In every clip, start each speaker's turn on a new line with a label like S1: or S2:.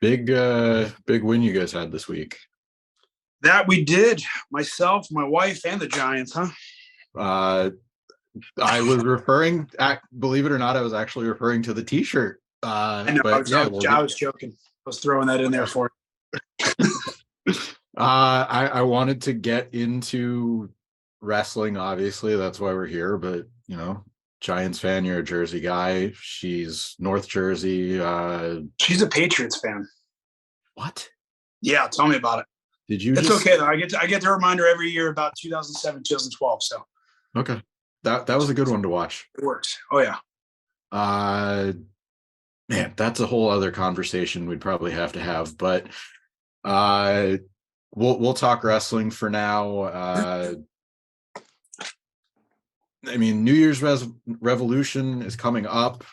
S1: Big win you guys had this week.
S2: That we did, myself, my wife, and the Giants, huh?
S1: Uh, I was believe it or not, I was actually referring to the T-shirt.
S2: I know.
S1: But yeah, we'll
S2: I
S1: get.
S2: was joking. I was throwing that in there for.
S1: I wanted to get into wrestling. Obviously, that's why we're here. But Giants fan, you're a Jersey guy. She's North Jersey.
S2: She's a Patriots fan.
S1: What?
S2: Yeah, tell me about it.
S1: Did you?
S2: It's okay though. I get the reminder every year about 2007, 2012. So
S1: Okay, that was a good one to watch.
S2: it works. Oh yeah.
S1: Man, that's a whole other conversation we'd probably have to have. But uh, we'll talk wrestling for now. I mean, New Year's Revolution is coming up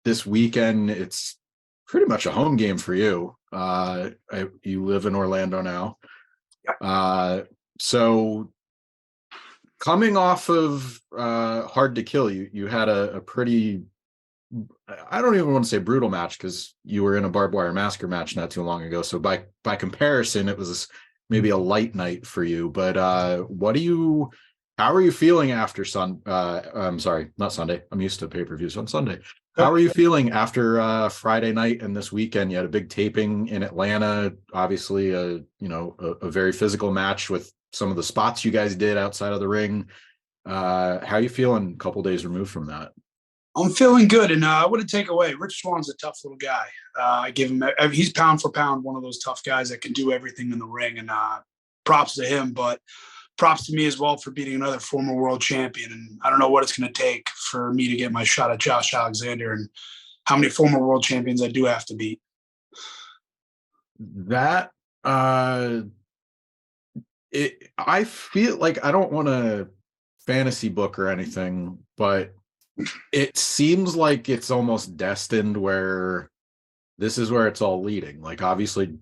S1: this weekend. It's pretty much a home game for you. You live in Orlando now.
S2: Yep.
S1: So coming off of Hard to Kill, you had a pretty, I don't even want to say brutal match because you were in a barbed wire massacre match not too long ago. So by comparison, it was maybe a light night for you. But how are you feeling after I'm sorry, not Sunday. I'm used to pay-per-views on Sunday. How are you feeling after Friday night and this weekend? You had a big taping in Atlanta, obviously a very physical match with some of the spots you guys did outside of the ring. How are you feeling a couple days removed from that?
S2: I'm feeling good, and I wouldn't take away. Rich Swann's a tough little guy. I give him. He's pound for pound one of those tough guys that can do everything in the ring, and props to him. But props to me as well for beating another former world champion. And I don't know what it's going to take for me to get my shot at Josh Alexander, and how many former world champions I do have to beat.
S1: That I feel like I don't want to fantasy book or anything, but it seems like it's almost destined where this is where it's all leading. Like obviously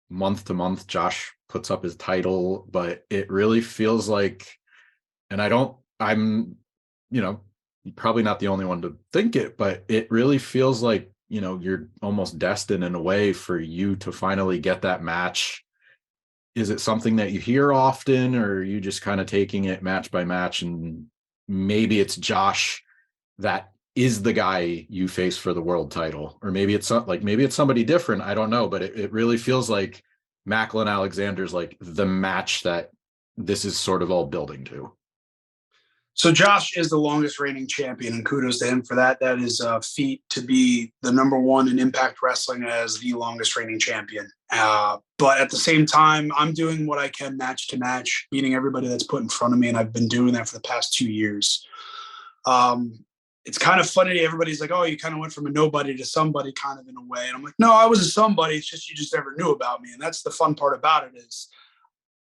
S1: month to month, Josh puts up his title, but it really feels like, and I'm probably not the only one to think it, but it really feels like, you're almost destined in a way for you to finally get that match. Is it something that you hear often, or are you just kind of taking it match by match and maybe it's Josh that is the guy you face for the world title, or maybe it's somebody different. I don't know, but it really feels like Maclin Alexander's like the match that this is sort of all building to.
S2: So Josh is the longest reigning champion, and kudos to him for that. That is a feat to be the number one in Impact Wrestling as the longest reigning champion. But at the same time, I'm doing what I can match to match, beating everybody that's put in front of me, and I've been doing that for the past 2 years. It's kind of funny. Everybody's like, oh, you kind of went from a nobody to somebody kind of in a way. And I'm like, no, I was a somebody. It's just you just never knew about me. And that's the fun part about it is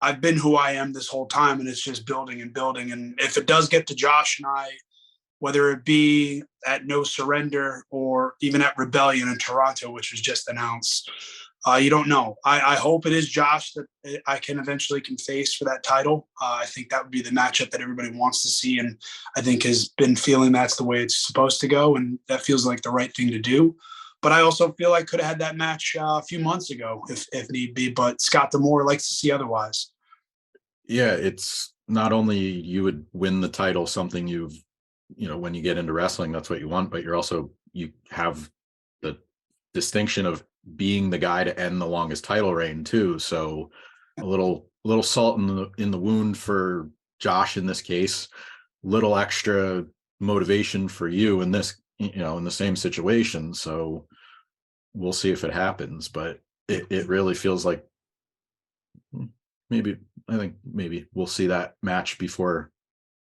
S2: I've been who I am this whole time, and it's just building and building. And if it does get to Josh and I, whether it be at No Surrender or even at Rebellion in Toronto, which was just announced, you don't know. I hope it is Josh that I can eventually face for that title. I think that would be the matchup that everybody wants to see, and I think has been feeling that's the way it's supposed to go, and that feels like the right thing to do. But I also feel I could have had that match a few months ago if need be, but Scott D'Amore likes to see otherwise.
S1: Yeah, it's not only you would win the title, something when you get into wrestling, that's what you want, but you have the distinction of being the guy to end the longest title reign too. So a little salt in the wound for Josh in this case, little extra motivation for you in this, in the same situation. So we'll see if it happens, but it really feels like I think maybe we'll see that match before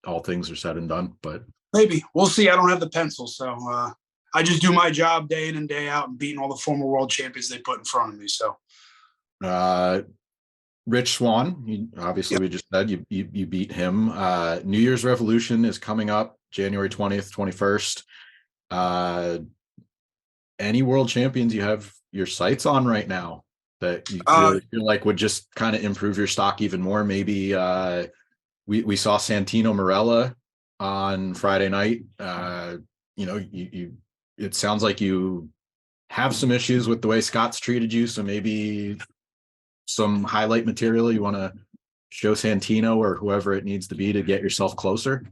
S1: all things are said and done, but
S2: maybe we'll see. I don't have the pencil, so I just do my job day in and day out and beating all the former world champions they put in front of me. So
S1: Rich Swann, obviously yep. We just said you beat him. New Year's Revolution is coming up January 20th, 21st. Any world champions you have your sights on right now that you really feel like would just kind of improve your stock even more? Maybe we saw Santino Marella on Friday night. It sounds like you have some issues with the way Scott's treated you. So maybe some highlight material you want to show Santino or whoever it needs to be to get yourself closer?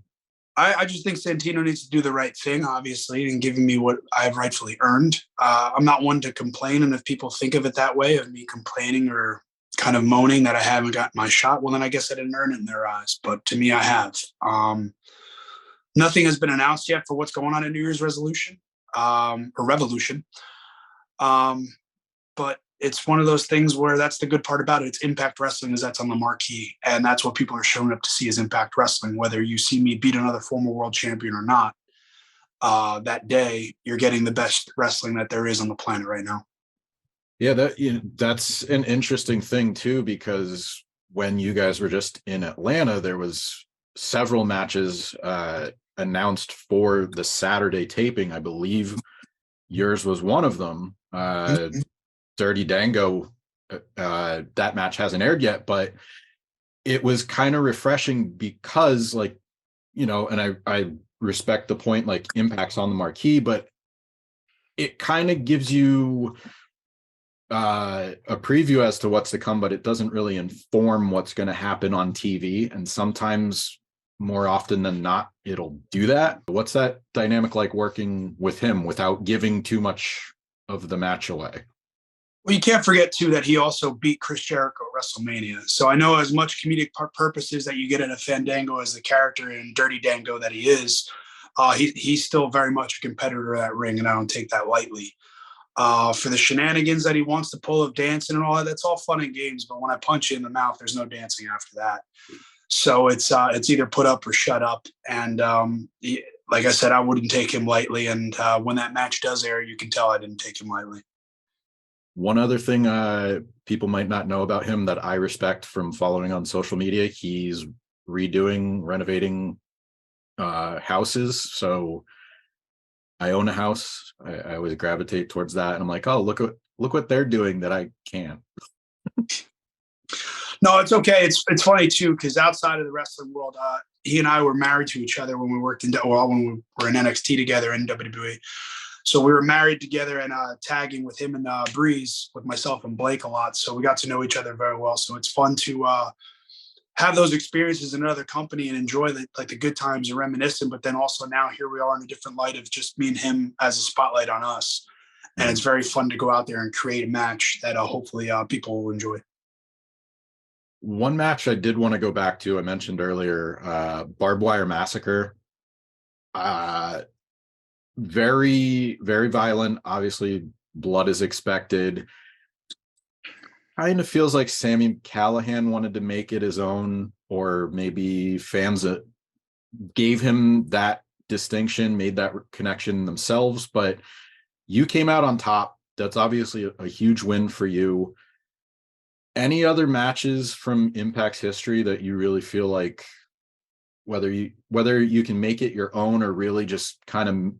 S2: I just think Santino needs to do the right thing, obviously, and giving me what I've rightfully earned. I'm not one to complain, and if people think of it that way, of me complaining or kind of moaning that I haven't got my shot, well, then I guess I didn't earn it in their eyes. But to me, I have. Nothing has been announced yet for what's going on in New Year's resolution or revolution. But it's one of those things where that's the good part about it. It's Impact Wrestling, is that's on the marquee, and that's what people are showing up to see is Impact Wrestling. Whether you see me beat another former world champion or not, that day you're getting the best wrestling that there is on the planet right now.
S1: Yeah, that's an interesting thing too, because when you guys were just in Atlanta, there was several matches announced for the Saturday taping. I believe yours was one of them. Dirty Dango, that match hasn't aired yet, but it was kind of refreshing because, like, and I respect the point, like, Impact's on the marquee, but it kind of gives you a preview as to what's to come, but it doesn't really inform what's going to happen on TV. And sometimes, more often than not, it'll do that. What's that dynamic like working with him without giving too much of the match away?
S2: Well, you can't forget, too, that he also beat Chris Jericho at WrestleMania. So I know as much comedic purposes that you get in a Fandango as the character in Dirty Dango that he is, he's still very much a competitor of that ring, and I don't take that lightly. For the shenanigans that he wants to pull of dancing and all that, that's all fun and games. But when I punch you in the mouth, there's no dancing after that. So it's either put up or shut up. And like I said, I wouldn't take him lightly. And when that match does air, you can tell I didn't take him lightly.
S1: One other thing people might not know about him that I respect from following on social media, he's renovating houses. So I own a house. I always gravitate towards that. And I'm like, oh, look what they're doing that I can't.
S2: No, it's okay. It's funny, too, because outside of the wrestling world, he and I were married to each other when we worked when we were in NXT together in WWE. So we were married together and tagging with him and Breeze, with myself and Blake a lot. So we got to know each other very well. So it's fun to have those experiences in another company and enjoy the good times and reminiscing. But then also now here we are in a different light of just me and him as a spotlight on us. And it's very fun to go out there and create a match that hopefully people will enjoy.
S1: One match I did want to go back to, I mentioned earlier, Barbed Wire Massacre. Very, very violent. Obviously, blood is expected. Kind of feels like Sami Callihan wanted to make it his own, or maybe fans gave him that distinction, made that connection themselves. But you came out on top. That's obviously a huge win for you. Any other matches from Impact's history that you really feel like, whether you can make it your own or really just kind of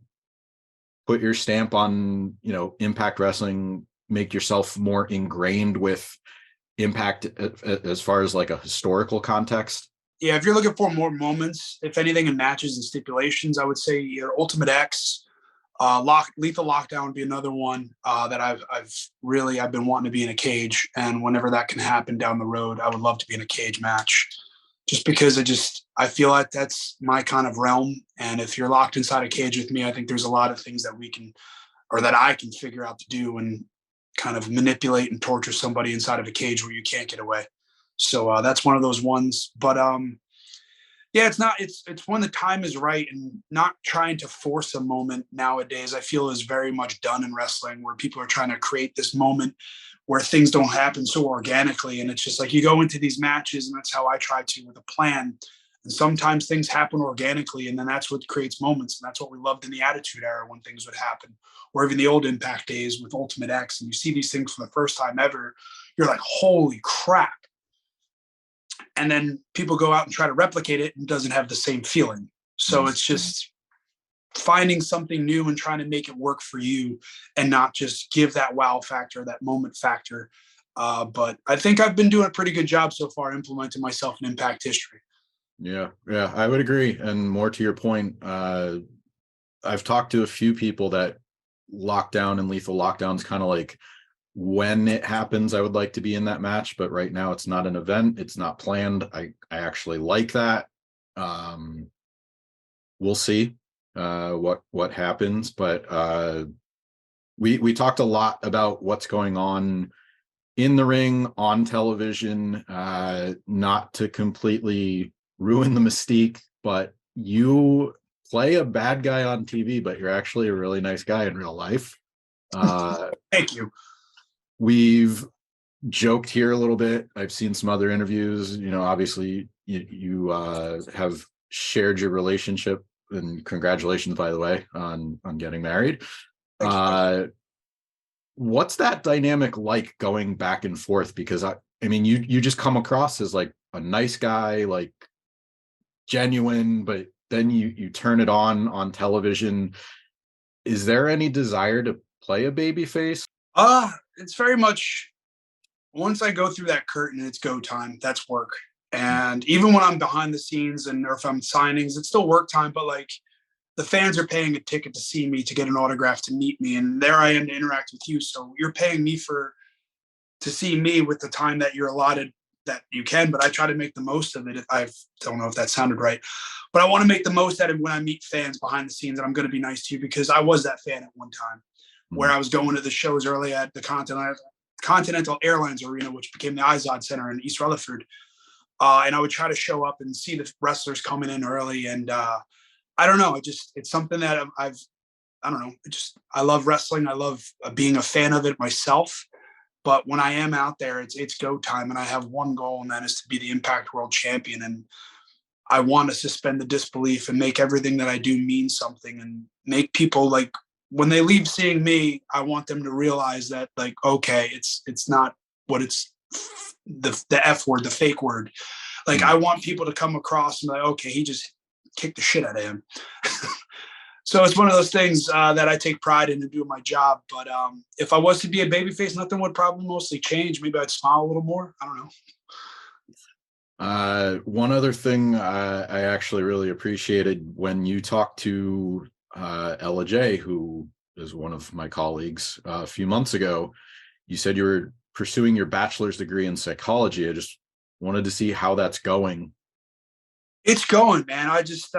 S1: put your stamp on, Impact Wrestling, make yourself more ingrained with Impact as far as like a historical context?
S2: Yeah, if you're looking for more moments, if anything, in matches and stipulations, I would say either Ultimate X, Lethal Lockdown would be another one that I've been wanting to be in a cage, and whenever that can happen down the road, I would love to be in a cage match, just because I feel like that's my kind of realm. And if you're locked inside a cage with me, I think there's a lot of things that I can figure out to do and kind of manipulate and torture somebody inside of a cage where you can't get away. So that's one of those ones. But yeah, it's when the time is right, and not trying to force a moment nowadays, I feel, is very much done in wrestling, where people are trying to create this moment where things don't happen so organically. And it's just like you go into these matches, and that's how I try to, with a plan. And sometimes things happen organically, and then that's what creates moments. And that's what we loved in the Attitude Era, when things would happen, or even the old Impact days with Ultimate X. And you see these things for the first time ever, you're like, holy crap. And then people go out and try to replicate it, and it doesn't have the same feeling. So it's just finding something new and trying to make it work for you, and not just give that wow factor, that moment factor. But I think I've been doing a pretty good job so far implementing myself in Impact history.
S1: Yeah, I would agree. And more to your point, I've talked to a few people that Lockdown and Lethal Lockdown's kind of like, when it happens, I would like to be in that match, but right now it's not an event. It's not planned. I actually like that. We'll see what happens, but we talked a lot about what's going on in the ring, on television, not to completely ruin the mystique, but you play a bad guy on TV, but you're actually a really nice guy in real life.
S2: Thank you.
S1: We've joked here a little bit. I've seen some other interviews. Obviously you have shared your relationship, and congratulations, by the way, on getting married. What's that dynamic like, going back and forth? Because I mean, you just come across as like a nice guy, like genuine, but then you turn it on television. Is there any desire to play a baby face?
S2: It's very much, once I go through that curtain, it's go time. That's work. And even when I'm behind the scenes or if I'm signings, it's still work time, but like, the fans are paying a ticket to see me, to get an autograph, to meet me, and there I am to interact with you. So you're paying me to see me with the time that you're allotted that you can, but I try to make the most of it. I don't know if that sounded right, but I want to make the most out of when I meet fans behind the scenes, and I'm going to be nice to you, because I was that fan at one time where I was going to the shows early at the Continental Airlines Arena, which became the Izod Center in East Rutherford. And I would try to show up and see the wrestlers coming in early. And I don't know. It's something that I don't know. I love wrestling. I love being a fan of it myself. But when I am out there, it's go time, and I have one goal, and that is to be the Impact World Champion. And I want to suspend the disbelief and make everything that I do mean something, and make people, like, when they leave seeing me, I want them to realize that, like, okay, it's not what it's the F word, the fake word. Like, I want people to come across and be like, okay, he just kicked the shit out of him. So it's one of those things that I take pride in doing my job. But if I was to be a babyface, nothing would probably mostly change. Maybe I'd smile a little more. I don't
S1: know. One other thing I actually really appreciated when you talked to Ella J, who is one of my colleagues, a few months ago. You said you were pursuing your bachelor's degree in psychology. I just wanted to see how that's going.
S2: It's going, man. I just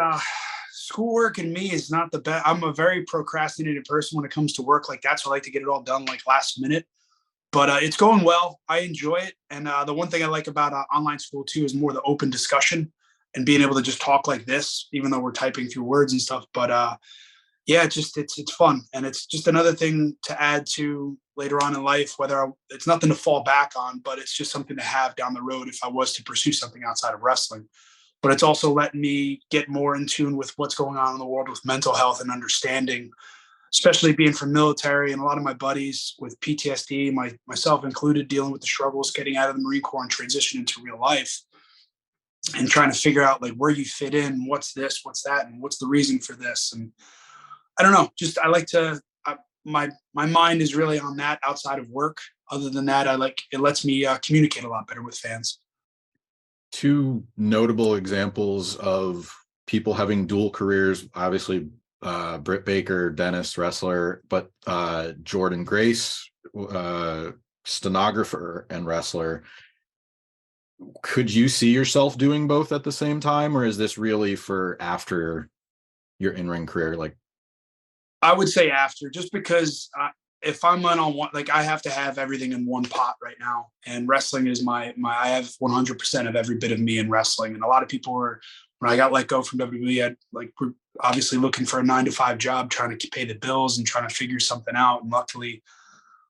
S2: schoolwork and me is not the best. I'm a very procrastinated person when it comes to work like that, so I like to get it all done like last minute. But it's going well. I enjoy it, and the one thing I like about online school too is more the open discussion and being able to just talk like this, even though we're typing through words and stuff. But yeah, it's fun, and it's just another thing to add to later on in life. It's nothing to fall back on, but it's just something to have down the road if I was to pursue something outside of wrestling. But it's also letting me get more in tune with what's going on in the world with mental health and understanding, especially being from military, and a lot of my buddies with PTSD, myself included, dealing with the struggles getting out of the Marine Corps and transitioning into real life, and trying to figure out like where you fit in, what's this, what's that, and what's the reason for this. And I don't know, I like to, my mind is really on that outside of work. Other than that, it lets me communicate a lot better with fans.
S1: Two notable examples of people having dual careers, obviously Britt Baker, dentist, wrestler, but Jordan Grace, stenographer and wrestler. Could you see yourself doing both at the same time, or is this really for after your in-ring career? Like,
S2: I would say after, just because if I'm on one, like, I have to have everything in one pot right now. And wrestling is I have 100% of every bit of me in wrestling. And a lot of people when I got let go from WWE, we're obviously looking for a 9-to-5 job, trying to pay the bills and trying to figure something out. And luckily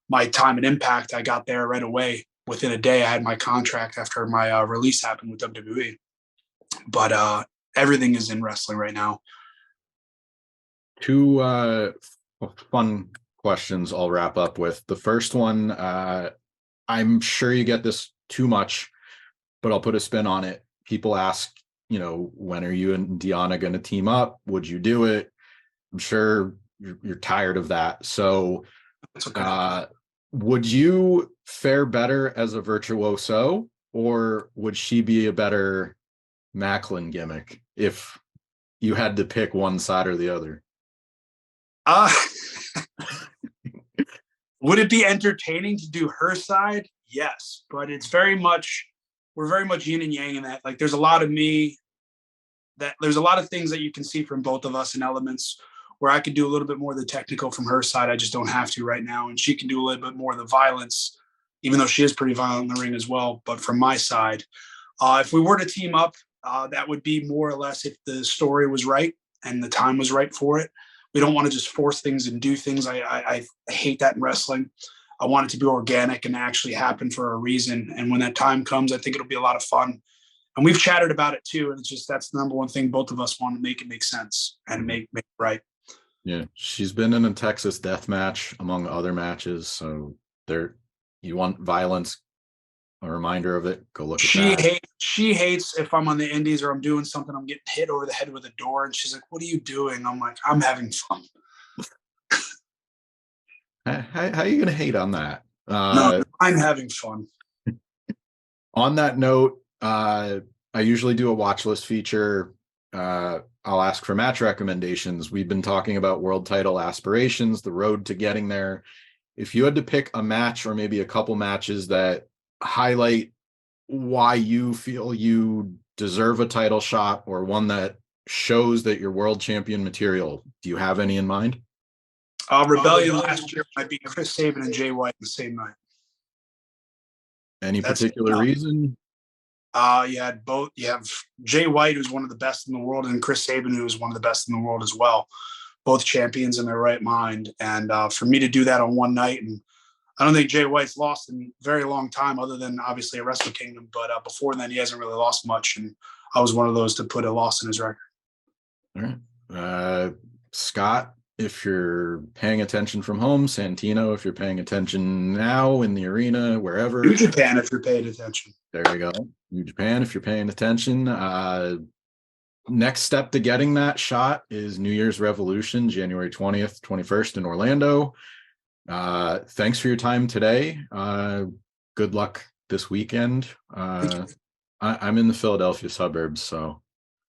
S2: my time at Impact, I got there right away. Within a day, I had my contract after my release happened with WWE. But everything is in wrestling right now.
S1: Two fun questions I'll wrap up with. The first one, I'm sure you get this too much, but I'll put a spin on it. People ask, when are you and Deonna going to team up? Would you do it? I'm sure you're tired of that. So would you fare better as a virtuoso, or would she be a better Maclin gimmick if you had to pick one side or the other?
S2: Would it be entertaining to do her side? Yes, but we're very much yin and yang in that. Like, there's a lot of me there's a lot of things that you can see from both of us in elements where I could do a little bit more of the technical from her side. I just don't have to right now. And she can do a little bit more of the violence, even though she is pretty violent in the ring as well. But from my side, if we were to team up, that would be more or less if the story was right and the time was right for it. We don't want to just force things and do things. I hate that in wrestling. I want it to be organic and actually happen for a reason. And when that time comes, I think it'll be a lot of fun. And we've chatted about it too. And it's just, that's the number one thing both of us want to make it make sense and make it right.
S1: Yeah. She's been in a Texas death match among other matches. So you want violence, a reminder of it, go look at that.
S2: She hates if I'm on the indies or I'm doing something, I'm getting hit over the head with a door. And she's like, what are you doing? I'm like, I'm having fun.
S1: How are you going to hate on that?
S2: No, I'm having fun.
S1: On that note, I usually do a watch list feature. I'll ask for match recommendations. We've been talking about world title aspirations, the road to getting there. If you had to pick a match or maybe a couple matches that highlight why you feel you deserve a title shot or one that shows that you're world champion material, do you have any in mind?
S2: Rebellion last year might be Chris Sabin and Jay White the same night.
S1: Any particular reason?
S2: You had both. You have Jay White, who's one of the best in the world, and Chris Sabin, who is one of the best in the world as well. Both champions in their right mind. And for me to do that on one night, and I don't think Jay White's lost in a very long time, other than obviously at Wrestle Kingdom. But before then, he hasn't really lost much. And I was one of those to put a loss in his record.
S1: All right. Scott, if you're paying attention from home, Santino, if you're paying attention now in the arena, wherever.
S2: New Japan, if you're paying attention.
S1: There you go. New Japan, if you're paying attention. Next step to getting that shot is New Year's Revolution, January 20th, 21st in Orlando. Thanks for your time today. Good luck this weekend. I'm in the Philadelphia suburbs, so.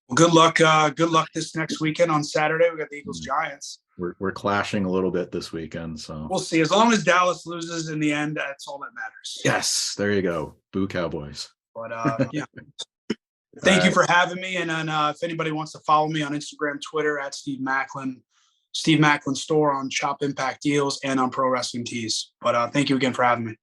S2: Well, good luck. Good luck this next weekend on Saturday. We got the Eagles Giants.
S1: We're clashing a little bit this weekend, so
S2: we'll see. As long as Dallas loses in the end, that's all that matters.
S1: Yes, there you go. Boo Cowboys.
S2: But yeah. Thank you for having me. And then if anybody wants to follow me on Instagram, Twitter at Steve Maclin, Steve Maclin Store on Shop Impact Deals and on Pro Wrestling Tees. But thank you again for having me.